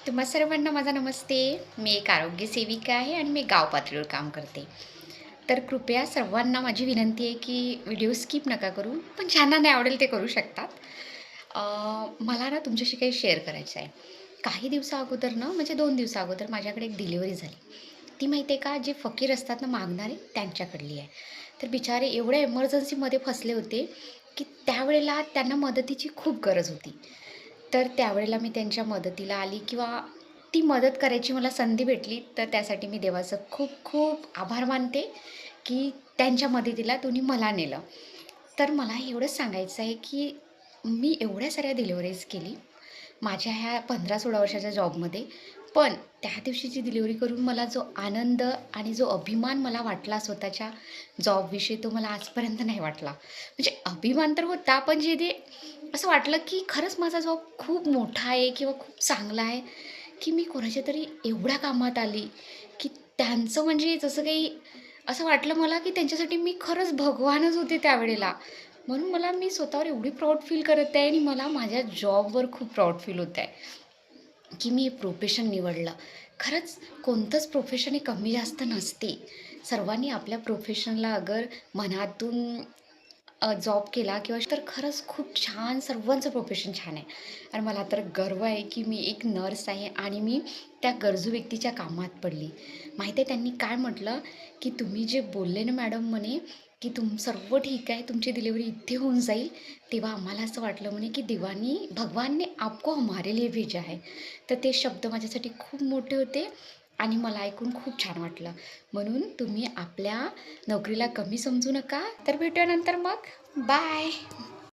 तुम्हा सर्वांना माझा नमस्ते. मी एक आरोग्य सेविका आहे आणि मी गाव पातळीवर काम करते. तर कृपया सर्वांना माझी विनंती आहे, की व्हिडिओ स्किप नका करू. पण ज्यांना नाही आवडेल ते करू शकतात. अ, मला ना तुमच्याशी काही शेअर करायचं आहे. काही दिवसा अगोदर ना, म्हणजे 2 दिवसा अगोदर माझ्याकडे एक डिलिव्हरी झाली. ती माहिती आहे का, जे फकीर असतात ना मागणारे, त्यांच्याकडली आहे. तर बिचारे एवढ्या एमर्जन्सीमध्ये फसले होते, की त्यावेळेला त्यांना मदतीची खूप गरज होती. तर त्यावेळेला मी त्यांच्या मदतीला आली किंवा ती मदत करायची मला संधी भेटली, तर त्यासाठी मी देवाचं खूप खूप आभार मानते, की त्यांच्या मदतीला त्यांनी मला नेलं. तर मला एवढंच सांगायचं आहे, की मी एवढ्या साऱ्या डिलिव्हरीज केली माझ्या ह्या 15-16 वर्षाच्या जॉबमध्ये. पण त्या दिवशीची डिलिव्हरी करून मला जो आनंद आणि जो अभिमान मला वाटला स्वतःच्या जॉबविषयी, तो मला आजपर्यंत नाही वाटला. म्हणजे अभिमान तर होता, पण जे ते असं वाटलं, की खरंच माझा जॉब खूप मोठा आहे किंवा खूप चांगला आहे, की मी कोणाच्या तरी एवढ्या कामात आली, की त्यांचं म्हणजे जसं काही असं वाटलं मला, की त्यांच्यासाठी मी खरंच भगवानच होते त्यावेळेला. म्हणून मी स्वतःवर एवढी प्राउड फील करत आहे आणि मला माझ्या जॉबवर खूप प्राउड फील होत आहे, की मी हे प्रोफेशन निवडलं. खरंच कोणतंच प्रोफेशन हे कमी जास्त नसते. सर्वांनी आपल्या प्रोफेशनला अगर मनातून जॉब केला किंवा तर खरंच खूप छान सर्वांचं प्रोफेशन छान आहे. आणि मला तर गर्व आहे, की मी एक नर्स आहे आणि मी त्या गरजू व्यक्तीच्या कामात पडली. माहिती आहे त्यांनी काय म्हटलं, की "तुम्ही जे बोलले ना मॅडम," म्हणे, की सर्व ठीक आहे, तुमची डिलिव्हरी इथे होऊन जाईल." तेव्हा आम्हाला असं वाटलं म्हणे, की भगवान ने आपको हमारे लिए भेजा है. तर ते शब्द माझ्यासाठी खूप मोठे होते आणि मला ऐकून खूप छान वाटलं. म्हणून तुम्ही आपल्या नोकरीला कमी समजू नका. तर भेटूया नंतर मग. बाय.